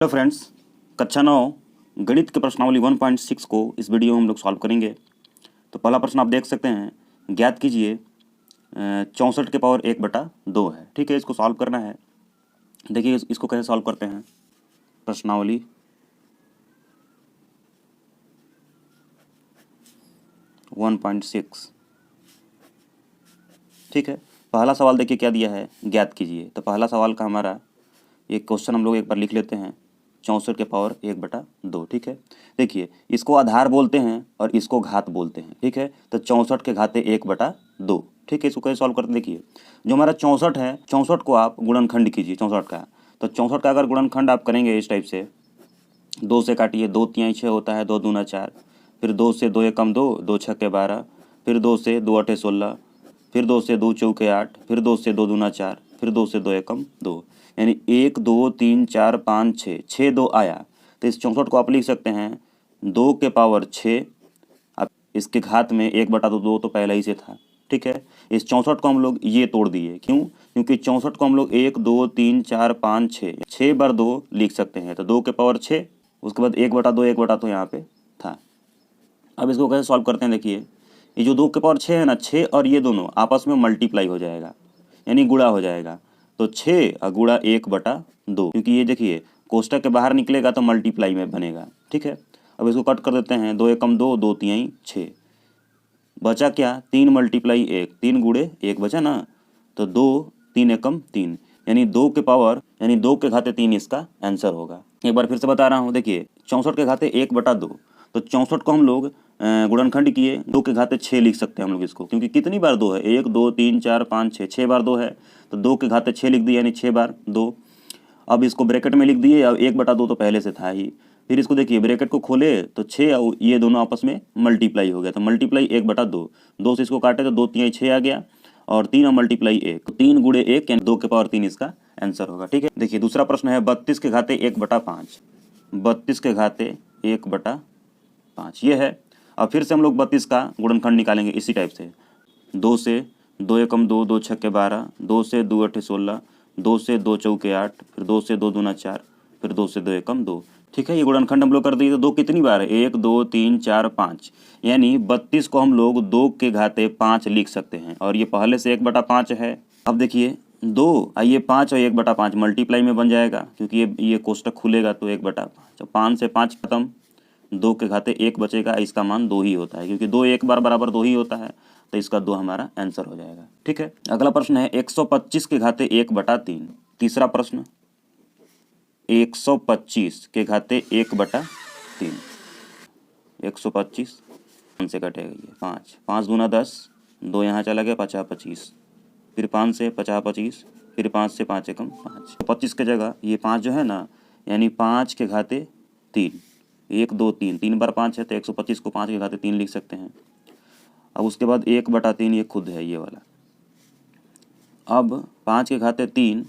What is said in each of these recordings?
Hello friends, कक्षा 9 गणित के प्रश्नावली 1.6 को इस वीडियो में हम लोग सॉल्व करेंगे। तो पहला प्रश्न आप देख सकते हैं, ज्ञात कीजिए 64 के पावर 1/2 है। ठीक है, इसको सॉल्व करना है। देखिए इसको कैसे सॉल्व करते हैं। प्रश्नावली 1.6। ठीक है, पहला सवाल देखिए क्या दिया है, ज्ञात कीजिए। तो पहला सवाल का हमारा एक क्वेश्चन हम लोग एक बार लिख लेते हैं, 64 के पावर 1/2। ठीक है, देखिए इसको आधार बोलते हैं और इसको घात बोलते हैं। ठीक है, तो 64 के घाते 1/2। ठीक है, इसको कैसे सॉल्व करते देखिए। जो हमारा 64 है, 64 को आप गुणनखंड कीजिए 64 का। तो 64 का अगर गुणनखंड आप करेंगे इस टाइप से, 2 से काटिए, 2 तिहाई 6 होता है, 2 दूना 4, फिर 2 से 2 एकम 2, 2 छक्के 12, फिर 2 से 2 अठे 16, फिर 2 से 2 चौके 8, फिर 2 से 2 दूना 4, फिर 2 से 2 एकम 2, यानी 1 2 3 4 5 6, 6 2 आया। तो इस 64 को आप लिख सकते हैं 2 के पावर 6। अब इसके घात में 1/2 तो पहले ही से था। ठीक है, इस 64 को हम लोग ये तोड़ दिए, क्यों? क्योंकि 64 को हम लोग 1 2 3 4 5 6 बार 2 लिख सकते हैं। तो 2 के पावर 6, उसके बाद 1/2 यहाँ पे था। अब इसको कैसे सॉल्व करते हैं देखिए। ये जो 2 के पावर 6 है ना, 6 और ये दोनों आपस में मल्टीप्लाई हो जाएगा, यानी गुणा हो जाएगा। तो 6 और गुणा 1/2, क्योंकि ये देखिए कोष्टक के बाहर निकलेगा तो मल्टीप्लाई में बनेगा। ठीक है, अब इसको कट कर देते हैं, 2 एकम 2, 2 तिहाई 6, बचा क्या? 3 × 1, 3 गुणे 1 बचा ना। तो 2 3 एकम 3, यानी 2 के पावर, यानी 2 के घाते 3 इसका आंसर होगा। एक बार फिर से बता रहा हूँ, देखिए 64 के घाते 1/2। तो 64 को हम लोग गुणनखंड किए, 2 के घाते 6 लिख सकते हैं हम लोग इसको, क्योंकि कितनी बार 2 है? 1 2 3 4 5 6, 6 बार 2 है। तो 2 के घाते 6 लिख दिए, यानी 6 बार 2। अब इसको ब्रैकेट में लिख दिए, अब 1/2 तो पहले से था ही। फिर इसको देखिए, ब्रैकेट को खोले तो 6 और ये दोनों आपस में मल्टीप्लाई हो गया, तो मल्टीप्लाई 1/2। 2 से इसको काटे तो 2 तिहाई 6 आ गया, और 3 और मल्टीप्लाई 1, तो 3 गुणे 1, यानी 2 के पावर 3 इसका आंसर होगा। ठीक है, देखिए दूसरा प्रश्न है 32 के घाते 1/5। 32 के घाते 1/5 ये है। अब फिर से हम लोग 32 का गुणनखंड निकालेंगे इसी टाइप से, 2 से 2 एकम 2, 2 छक्के 12, 2 से 2 अठे 16, 2 से 2 चौके 8, फिर 2 से 2 दूना 4, फिर 2 से 2 एकम 2। ठीक है, ये गुणनखंड हम लोग कर दिए। तो 2 कितनी बार है? 1 2 3 4 5, यानी 32 को हम लोग 2 के घाते 5 लिख सकते हैं, और ये पहले से 1/5 है। अब देखिए 2 ये 5 और 1/5 मल्टीप्लाई में बन जाएगा, क्योंकि ये कोष्टक खुलेगा तो 1/5। 5 से 5 खत्म, 2 के घाते 1 बचेगा, इसका मान 2 ही होता है, क्योंकि 2 एक बार बराबर 2 ही होता है, तो इसका 2 हमारा आंसर हो जाएगा। ठीक है, अगला प्रश्न है 125 के घाते 1/3। तीसरा प्रश्न, 125 के घाते 1/3। 125 5 से कटेगा, ये 5, 5 दूना 10, 2 यहाँ चला गया, 50 25, फिर 5 से 50 25, फिर 5 से 5 एकम 5। 25 की जगह ये 5 जो है ना, यानी 5 के घाते 3, 1 2 3, 3 बार 5 है, तो 125 को 5 के घाते 3 लिख सकते हैं। अब उसके बाद 1/3 ये खुद है, ये वाला। अब 5 के घाते 3,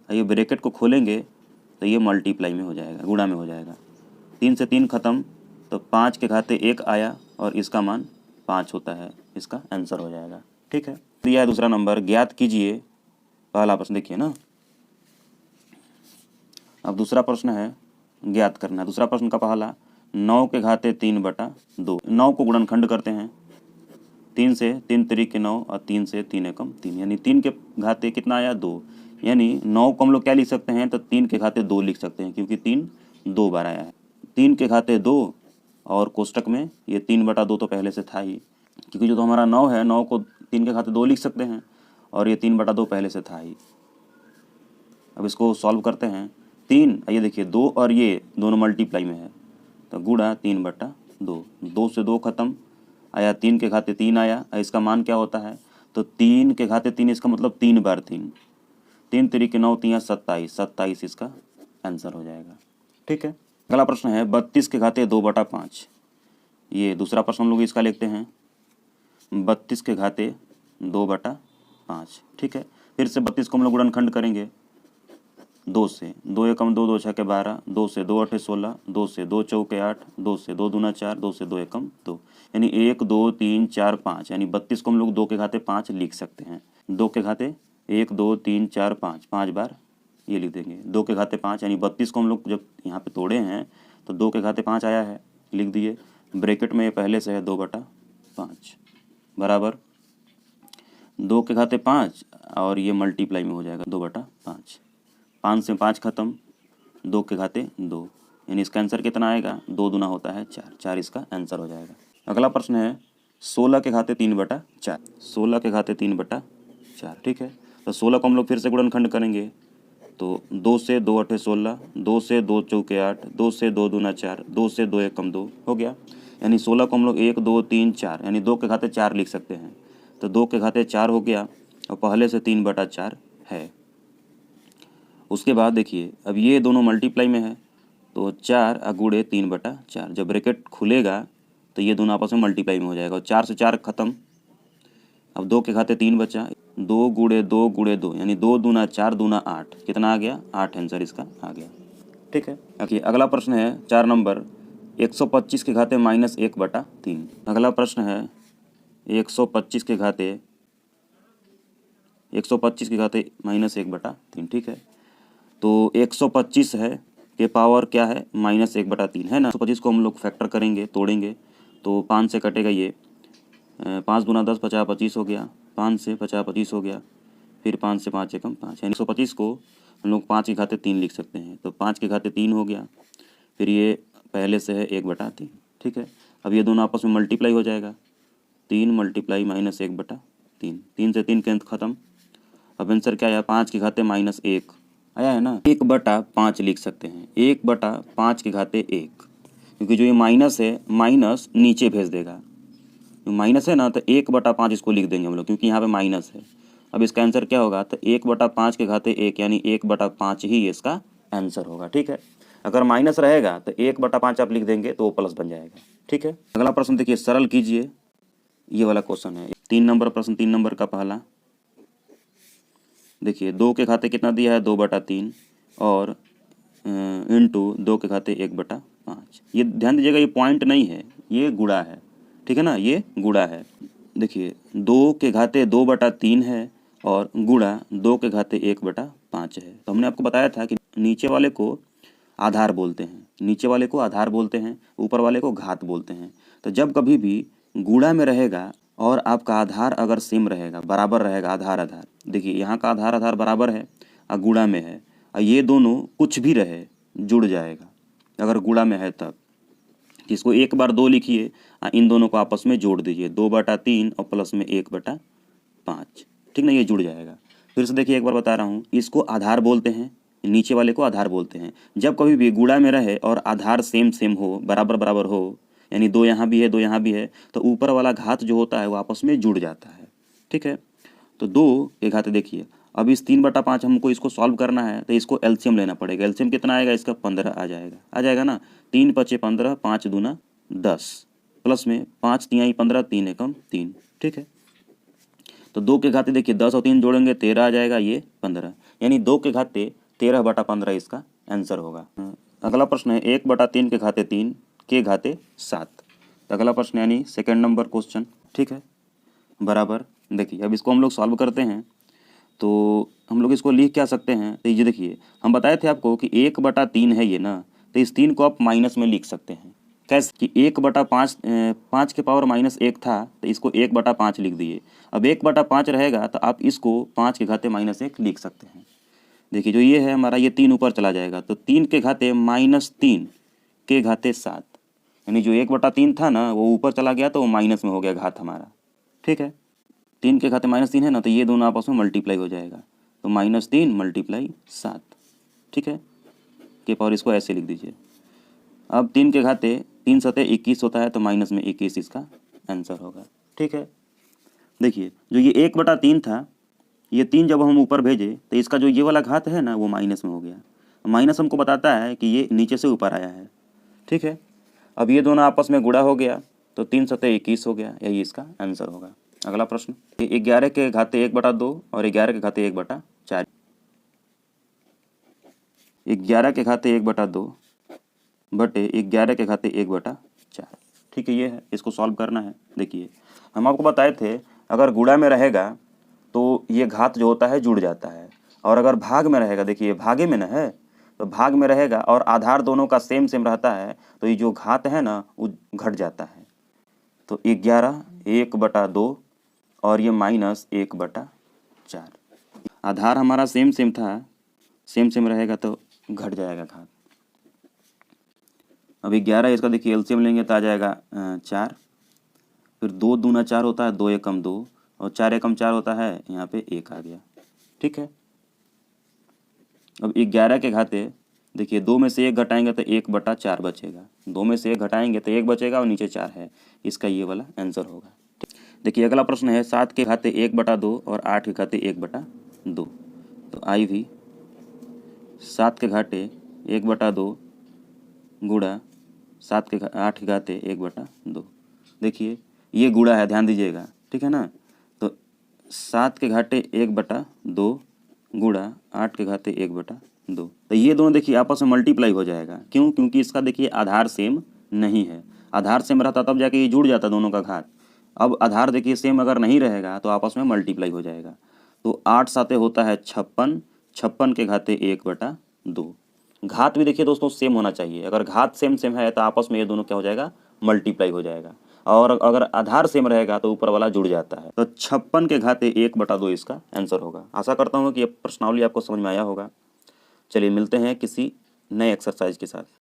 ये ब्रैकेट को खोलेंगे तो ये मल्टीप्लाई में हो जाएगा, गुणा में हो जाएगा। 3 से 3 खत्म, तो 5 के घाते 1 आया, और इसका मान 5 होता है, इसका आंसर हो जाएगा। ठीक है, दिया है दूसरा नंबर, ज्ञात कीजिए। पहला प्रश्न देखिए ना, अब दूसरा प्रश्न है ज्ञात करना। दूसरा प्रश्न का पहला, 9 के घाते 3/2। 9 को गुणनखंड करते हैं, 3 से 3 तरीके 9, और 3 से 3 एकम 3, यानी 3 के घाते कितना आया? 2, यानी 9 को हम लोग क्या लिख सकते हैं? तो 3 के घाते 2 लिख सकते हैं, क्योंकि 3 2 बार आया है। 3 के घाते 2, और कोष्टक में ये 3/2 तो पहले से था ही, क्योंकि जो तो हमारा 9 है, 9 को 3 के घाते 2 लिख सकते हैं, और ये 3/2 पहले से था ही। अब इसको सॉल्व करते हैं। 3, ये देखिए 2 और ये दोनों मल्टीप्लाई में है, तो गुणा 3/2। 2 से 2 खत्म आया, 3 के घाते 3 आया, इसका मान क्या होता है? तो 3 के घाते 3, इसका मतलब 3 बार 3, 3 तरीके 9 3 27, 27 इसका आंसर हो जाएगा। ठीक है, अगला प्रश्न है 32 के घाते 2/5। ये दूसरा प्रश्न हम लोग इसका लिखते हैं, 32 के घाते 2/5। ठीक है, फिर से 32 को हम लोग गुणनखंड करेंगे, 2 से 2 एकम 2, 2 छक्के 12, 2 से 2 अठे 16, 2 से 2 चौके 8, 2 से 2 दूना 4, 2 से 2 एकम 2, यानी 1 2 3 4 5, यानी 32 को हम लोग 2 के घाते 5 लिख सकते हैं। 2 के घाते 1 2 3 4 5, 5 बार ये लिख देंगे 2 के घाते 5, यानी 32 को हम लोग जब यहाँ पे तोड़े हैं तो 2 के घाते 5 आया है, लिख दिए। ब्रैकेट में ये पहले से है 2/5 बराबर 2 के घाते 5 और ये मल्टीप्लाई में हो जाएगा 2/5। 5 से 5 खत्म, 2 के घाते 2, यानी इसका आंसर कितना आएगा, 2 दूना होता है 4, 4 इसका आंसर हो जाएगा। अगला प्रश्न है 16 के घाते 3/4, 16 के घाते 3/4, ठीक है। तो 16 को हम लोग फिर से गुणनखंड करेंगे, तो 2 से 2 8 16, 2 से 2 चौके 8, 2 से 2 दूना 4, 2 से 2 एकम 2 हो गया। यानी 16 को हम लोग 1 2 3 4 यानी 2 के घाते 4 लिख सकते हैं। तो 2 के घाते 4 हो गया और पहले से 3/4 है। उसके बाद देखिए अब ये दोनों मल्टीप्लाई में है, तो 4 गुणे 3/4, जब ब्रैकेट खुलेगा तो ये दोनों आपस में मल्टीप्लाई में हो जाएगा और 4 से 4 खत्म। अब 2 के घाते 3 बचा, 2 गुणे 2 गुणे 2 यानी 2 दूना 4 दूना 8, कितना आ गया 8, आंसर इसका आ गया, ठीक है। देखिए अगला प्रश्न है 4 नंबर 125 के घाते -1/3। अगला प्रश्न है 125 के घाते -1/3, ठीक है। तो 125 है के पावर क्या है -1/3 है ना। 125 को हम लोग फैक्टर करेंगे, तोड़ेंगे, तो 5 से कटेगा ये, 5 दूना 10 50 25 हो गया, 5 से 50 25 हो गया, फिर 5 से 5 एकम 5, यानी 125 को हम लोग 5 के घाते 3 लिख सकते हैं। तो 5 के घाते 3 हो गया, फिर ये पहले से है 1/3, ठीक है। अब ये दोनों आपस में मल्टीप्लाई हो जाएगा, 3 मल्टीप्लाई -1/3, 3 से 3 के खत्म। अब आंसर क्या आया, 5 के घाते -1 आया है ना। 1/5 लिख सकते हैं, 1/5 के घाते 1, क्योंकि जो ये माइनस है माइनस नीचे भेज देगा, माइनस है ना, तो 1/5 इसको लिख देंगे हम लोग, क्योंकि यहाँ पे माइनस है। अब इसका आंसर क्या होगा, तो 1/5 के घाते 1 यानी 1/5 ही इसका आंसर होगा, ठीक है। अगर माइनस रहेगा तो 1/5 आप लिख देंगे तो वो प्लस बन जाएगा, ठीक है। अगला प्रश्न देखिए, सरल कीजिए, ये वाला क्वेश्चन है 3 नंबर प्रश्न, 3 नंबर का पहला। देखिए 2 के घाते कितना दिया है 2/3 और इंटू 2 के घाते 1/5। ये ध्यान दीजिएगा, ये पॉइंट नहीं है, ये गुणा है, ठीक है ना, ये गुणा है। देखिए 2 के घाते 2/3 है और गुणा 2 के घाते 1/5 है। तो हमने आपको बताया था कि नीचे वाले को आधार बोलते हैं, नीचे वाले को आधार बोलते हैं, ऊपर वाले को घात बोलते हैं। तो जब कभी भी गुणा में रहेगा और आपका आधार अगर सेम रहेगा, बराबर रहेगा, आधार आधार, देखिए यहाँ का आधार आधार बराबर है और गुणा में है, और ये दोनों कुछ भी रहे जुड़ जाएगा अगर गुणा में है तब। इसको 1 बार 2 लिखिए, इन दोनों को आपस में जोड़ दीजिए, 2/3 और प्लस में 1/5, ठीक ना, ये जुड़ जाएगा। फिर से देखिए एक बार बता रहा हूँ, इसको आधार बोलते हैं, नीचे वाले को आधार बोलते हैं। जब कभी भी गुणा में रहे और आधार सेम सेम हो, बराबर बराबर हो, यानी 2 यहाँ भी है 2 यहाँ भी है, तो ऊपर वाला घात जो होता है वो आपस में जुड़ जाता है, ठीक है। तो 2 के घाते देखिए, अब इस 3/5 हमको इसको सॉल्व करना है, तो इसको एलसीएम लेना पड़ेगा। एलसीएम कितना आएगा इसका, 15 आ जाएगा ना। 3 × 5 = 15, 5 दूना 10, प्लस में 5 × 3 = 15, 3 एकम 3, ठीक है। तो 2 के घाते देखिए 10 और 3 जोड़ेंगे 13 आ जाएगा, ये 15, यानी 2 के घाते 13/15 इसका आंसर होगा। अगला प्रश्न है 1/3 के घाते 3 के घाते 7। अगला प्रश्न यानी सेकेंड नंबर क्वेश्चन, ठीक है, बराबर। देखिए अब इसको हम लोग सॉल्व करते हैं, तो हम लोग इसको लिख क्या सकते हैं, तो ये देखिए हम बताए थे आपको कि 1/3 है ये ना, तो इस 3 को आप माइनस में लिख सकते हैं। कैसे कि 1/5 5 के पावर -1 था, तो इसको 1/5 लिख दिए। अब 1/5 रहेगा तो आप इसको 5 के घाते -1 लिख सकते हैं। देखिए जो ये है हमारा, ये 3 ऊपर चला जाएगा, तो 3 के घाते -3 के घाते 7, यानी जो 1/3 था ना वो ऊपर चला गया तो वो माइनस में हो गया घात हमारा, ठीक है। 3 के घाते -3 है ना, तो ये दोनों आपस में मल्टीप्लाई हो जाएगा, तो -3 × 7, ठीक है, के पावर इसको ऐसे लिख दीजिए। अब 3 के घाते 3 सते 21 होता है, तो माइनस में 21 इसका आंसर होगा, ठीक है। देखिए जो ये 1/3 था, ये 3 जब हम ऊपर भेजे तो इसका जो ये वाला घात है ना वो माइनस में हो गया। माइनस हमको बताता है कि ये नीचे से ऊपर आया है, ठीक है। अब ये दोनों आपस में गुणा हो गया, तो 3 सते 21 हो गया, यही इसका आंसर होगा। अगला प्रश्न, 11 के घाते 1/2 और 11 के घाते 1/4। 11 के घाते 1/2 बटे 11 के घाते 1/4, ठीक है, ये है, इसको सॉल्व करना है। देखिए हम आपको बताए थे अगर गुणा में रहेगा तो ये घात जो होता है जुड़ जाता है, और अगर भाग में रहेगा, देखिए भागे में ना है, तो भाग में रहेगा और आधार दोनों का सेम सेम रहता है तो ये जो घात है ना वो घट जाता है। तो 11 1/2 और ये -1/4। आधार हमारा सेम सेम था, सेम सेम रहेगा तो घट जाएगा घात। अब 11 इसका देखिए एलसीएम लेंगे तो आ जाएगा 4, फिर 2 दूना 4 होता है, 2 एकम 2 और 4 एकम 4 होता है, यहाँ पे 1 आ गया। ठीक है, अब 11 के घाते देखिए 2 में से 1 घटाएंगे तो 1/4 बचेगा, 2 में से 1 घटाएंगे तो 1 बचेगा और नीचे 4 है, इसका ये वाला आंसर होगा। देखिए अगला प्रश्न है 7 के घाते 1/2 और 8 के घाते 1/2। तो आई भी 7 के घाटे 1/2 गुणा 8 के घाते 1/2। देखिए ये गुणा है, ध्यान दीजिएगा, ठीक है ना। तो 7 के घाटे 1/2 गुणा 8 के घाते 1/2, तो ये दोनों देखिए आपस में मल्टीप्लाई हो जाएगा। क्यों? क्योंकि इसका देखिए आधार सेम नहीं है। आधार सेम रहता तब जाके ये जुड़ जाता दोनों का घात। अब आधार देखिए सेम अगर नहीं रहेगा तो आपस में मल्टीप्लाई हो जाएगा। तो 8 साते होता है 56, 56 के घाते 1/2। घात भी देखिए दोस्तों सेम होना चाहिए, अगर घात सेम सेम है तो आपस में ये दोनों क्या हो जाएगा, मल्टीप्लाई हो जाएगा। और अगर आधार सेम रहेगा तो ऊपर वाला जुड़ जाता है। तो 56 के घाते 1/2 इसका आंसर होगा। आशा करता हूँ कि ये प्रश्नावली आपको समझ में आया होगा। चलिए मिलते हैं किसी नए एक्सरसाइज के साथ।